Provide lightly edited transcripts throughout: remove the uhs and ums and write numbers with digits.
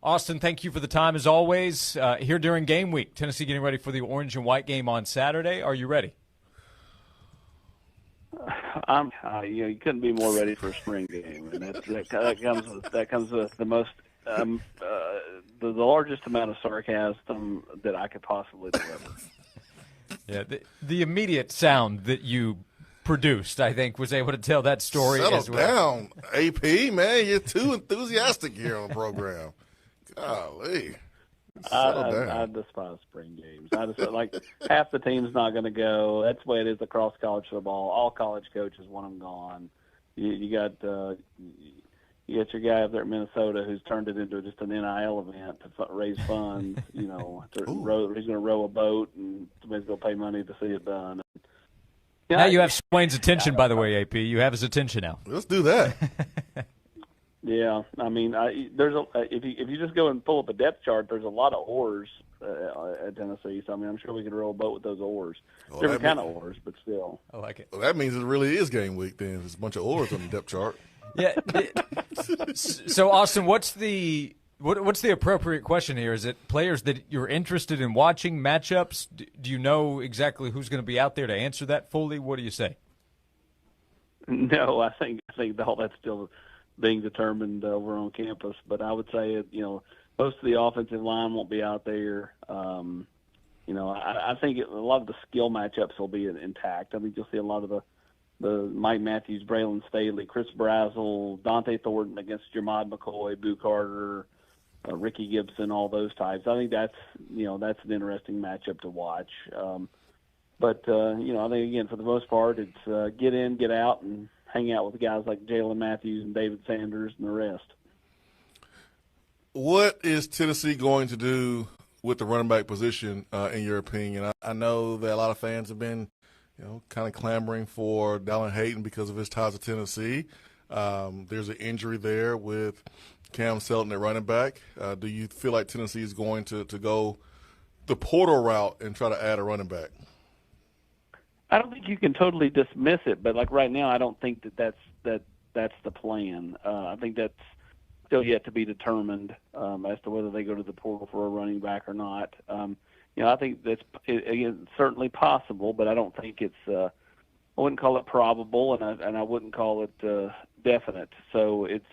Austin, thank you for the time as always. Here during game week, Tennessee getting ready for the orange and white game on Saturday. Are you ready? You couldn't be more ready for a spring game, and that comes with the most the largest amount of sarcasm that I could possibly deliver. Yeah, the immediate sound that you produced, I think, was able to tell that story as well. Settle down, AP, man. You're too enthusiastic here on the program. Golly. I despise spring games. I just like half the team's not going to go. That's the way it is across college football. All college coaches want them gone. You got your guy up there at Minnesota who's turned it into just an NIL event to raise funds. He's going to row a boat and somebody's going to pay money to see it done. Now you have Swain's attention, by the way, AP. You have his attention now. Let's do that. Yeah, I mean, if you just go and pull up a depth chart, there's a lot of oars at Tennessee. So I mean, I'm sure we could row a boat with those oars. Different kind of oars, but still. I like it. Well, that means it really is game week. Then there's a bunch of oars on the depth chart. Yeah. So Austin, what's the appropriate question here? Is it players that you're interested in watching, matchups? Do you know exactly who's going to be out there to answer that fully? What do you say? No, I think all that's still being determined over on campus. But I would say, most of the offensive line won't be out there. I think a lot of the skill matchups will be intact. I think you'll see a lot of the Mike Matthews, Braylon Staley, Chris Brazzell, Dante Thornton against Jermod McCoy, Boo Carter, Ricky Gibson, all those types. I think that's an interesting matchup to watch. But I think, again, for the most part, it's get in, get out, and hang out with guys like Jalen Matthews and David Sanders and the rest. What is Tennessee going to do with the running back position, in your opinion? I know that a lot of fans have been, kind of clamoring for Dallin Hayden because of his ties to Tennessee. There's an injury there with Cam Selton at running back. Do you feel like Tennessee is going to go the portal route and try to add a running back? I don't think you can totally dismiss it, but like right now, I don't think that's the plan. I think that's still yet to be determined as to whether they go to the portal for a running back or not. I think that's again certainly possible, but I don't think it's. I wouldn't call it probable, and I wouldn't call it definite. So it's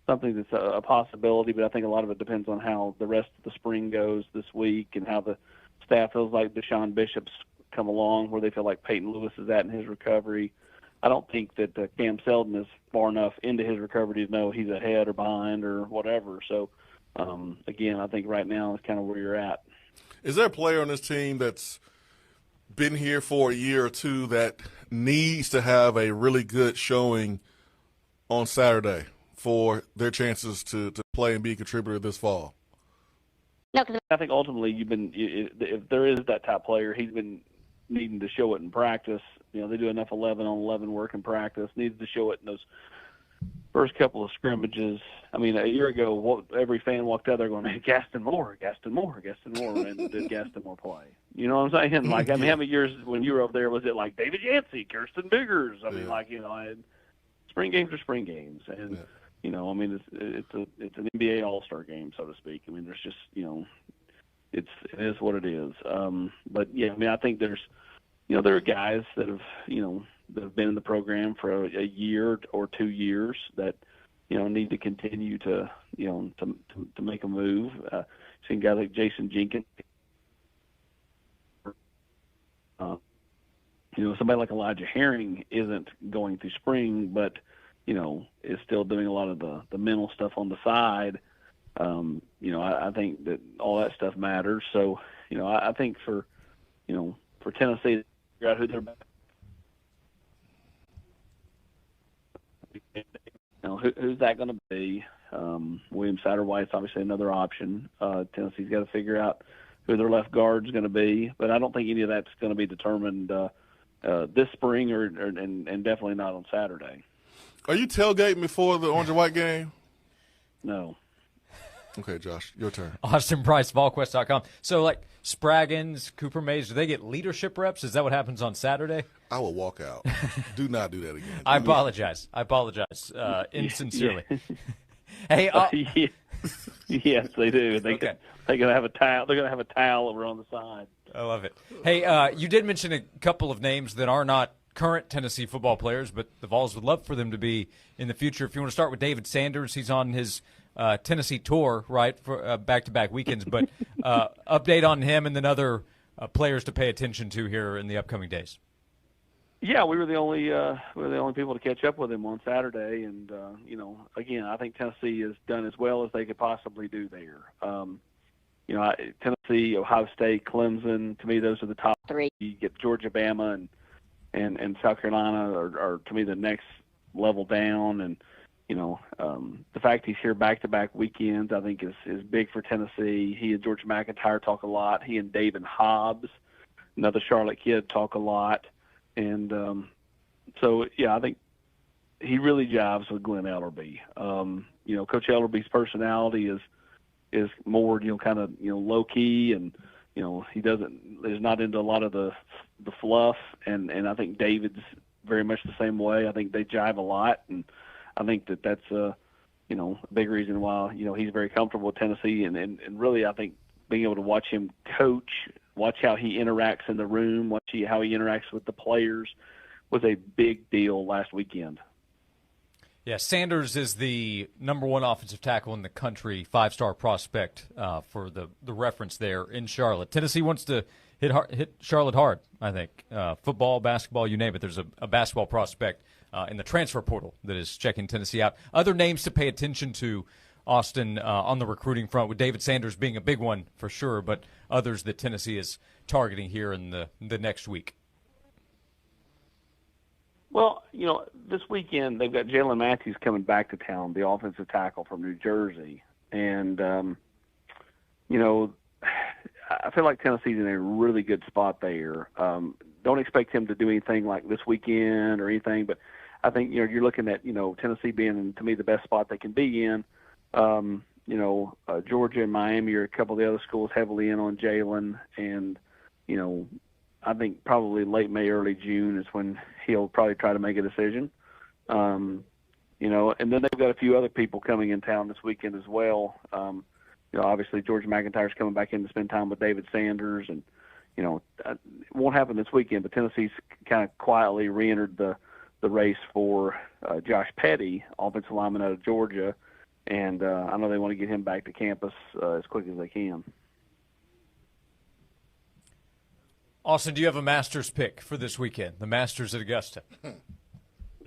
something that's a possibility, but I think a lot of it depends on how the rest of the spring goes this week and how the staff feels like Deshaun Bishop's come along, where they feel like Peyton Lewis is at in his recovery. I don't think that Cam Selton is far enough into his recovery to know he's ahead or behind or whatever. So, again, I think right now is kind of where you're at. Is there a player on this team that's been here for a year or two that needs to have a really good showing on Saturday for their chances to play and be a contributor this fall? No, because I think ultimately if there is that type player, he's been needing to show it in practice. They do enough 11-on-11 work in practice. Needs to show it in those first couple of scrimmages. I mean, a year ago, every fan walked out there going, "Man, Gaston Moore," and did Gaston Moore play? You know what I'm saying? Like, I mean, how many years when you were over there was it like David Yancey, Kirsten Biggers? I mean, spring games are spring games, and I mean, it's an NBA All-Star game, so to speak. I mean, there's just it is what it is. But yeah, I mean, I think there are guys that have that have been in the program for a year or 2 years that need to continue to to make a move. Seen guys like Jason Jenkins. Somebody like Elijah Herring isn't going through spring, but is still doing a lot of the mental stuff on the side. I think that all that stuff matters. So, I think for Tennessee to figure out who they're who's that going to be? William Satterwhite's obviously another option. Tennessee's got to figure out who their left guard's going to be, but I don't think any of that's going to be determined this spring and definitely not on Saturday. Are you tailgating before the orange and white game? No. Okay, Josh, your turn. Austin Price, Volquest.com. So, like, Spraggins, Cooper Mays, do they get leadership reps? Is that what happens on Saturday? I will walk out. Do not do that again. I apologize. Insincerely. Hey, Yes, they do. They're Okay. gonna have a towel. They're gonna have a towel over on the side. I love it. Hey, you did mention a couple of names that are not current Tennessee football players, but the Vols would love for them to be in the future. If you want to start with David Sanders, he's on his Tennessee tour, right, for back-to-back weekends. But update on him and then other players to pay attention to here in the upcoming days. Yeah, we were the only people to catch up with him on Saturday, and again, I think Tennessee has done as well as they could possibly do there. Tennessee, Ohio State, Clemson, to me, those are the top three. You get Georgia, Bama, and South Carolina are to me the next level down, and the fact he's here back-to-back weekends, I think is big for Tennessee. He and George McIntyre talk a lot. He and David Hobbs, another Charlotte kid, talk a lot. And I think he really jives with Glenn Ellerby. Coach Ellerby's personality is more, kind of, low key, and is not into a lot of the fluff. And I think David's very much the same way. I think they jive a lot, and I think that's a big reason why he's very comfortable with Tennessee. And really, I think being able to watch him coach, watch how he interacts in the room, watch how he interacts with the players was a big deal last weekend. Yeah, Sanders is the number one offensive tackle in the country, five-star prospect for the reference there in Charlotte. Tennessee wants to hit Charlotte hard, I think. Football, basketball, you name it. There's a basketball prospect in the transfer portal that is checking Tennessee out. Other names to pay attention to, Austin, on the recruiting front, with David Sanders being a big one for sure, but others that Tennessee is targeting here in the next week. Well, this weekend they've got Jalen Matthews coming back to town, the offensive tackle from New Jersey. And, I feel like Tennessee's in a really good spot there. Don't expect him to do anything like this weekend or anything, but I think, you're looking at, Tennessee being, to me, the best spot they can be in. Georgia and Miami are a couple of the other schools heavily in on Jalen, and I think probably late May, early June is when he'll probably try to make a decision. And then they've got a few other people coming in town this weekend as well. Obviously George McIntyre's coming back in to spend time with David Sanders, and it won't happen this weekend, but Tennessee's kind of quietly re-entered the race for Josh Petty, offensive lineman out of Georgia. And I know they want to get him back to campus as quick as they can. Austin, do you have a Masters pick for this weekend? The Masters at Augusta.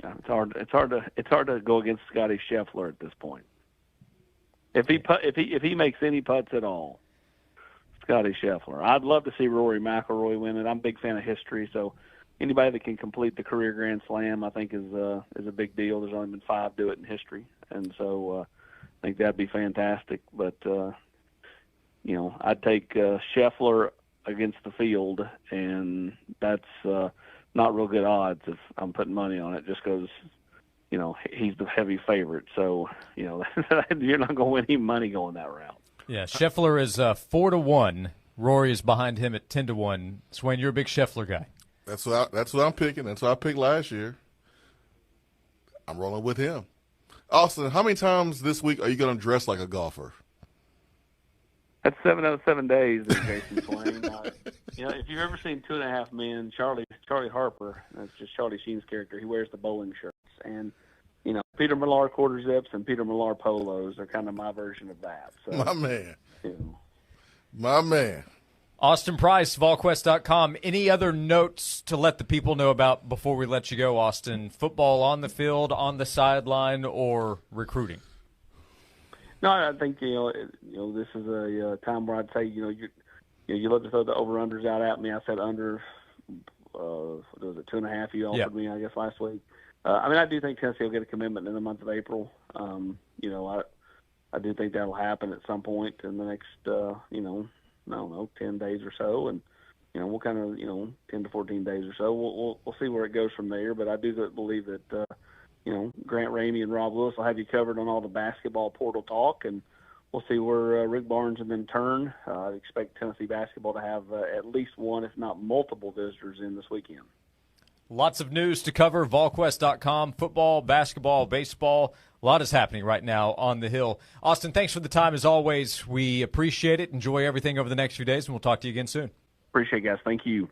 It's hard to go against Scotty Scheffler at this point. If he makes any putts at all, Scotty Scheffler. I'd love to see Rory McIlroy win it. I'm a big fan of history, so anybody that can complete the career Grand Slam, I think, is a big deal. There's only been 5 do it in history, and so I think that'd be fantastic. But I'd take Scheffler against the field, and that's not real good odds if I'm putting money on it, just because he's the heavy favorite. So you're not going to win any money going that route. Yeah, Scheffler is 4-1. Rory is behind him at 10-1. Swain, you're a big Scheffler guy. That's what I'm picking. That's what I picked last year. I'm rolling with him. Austin, how many times this week are you going to dress like a golfer? That's 7 out of 7 days, Jason Swain. If you've ever seen 2.5 Men, Charlie Harper, that's just Charlie Sheen's character. He wears the bowling shirts, and Peter Millar quarter zips and Peter Millar polos are kind of my version of that. So, my man, my man. Austin Price, Volquest.com. Any other notes to let the people know about before we let you go, Austin? Football on the field, on the sideline, or recruiting? No, I think this is a time where I'd say you look to throw the over-unders out at me. I said under. Was it 2.5? You offered me, I guess, last week. I do think Tennessee will get a commitment in the month of April. I do think that'll happen at some point in the next, I don't know, 10 days or so, and we'll kind of 10 to 14 days or so. We'll see where it goes from there. But I do believe that Grant Ramey and Rob Lewis will have you covered on all the basketball portal talk, and we'll see where Rick Barnes and them turn. I expect Tennessee basketball to have at least one, if not multiple, visitors in this weekend. Lots of news to cover. Volquest.com, football, basketball, baseball, A lot is happening right now on the Hill. Austin, thanks for the time as always. We appreciate it. Enjoy everything over the next few days, and we'll talk to you again soon. Appreciate it, guys. Thank you.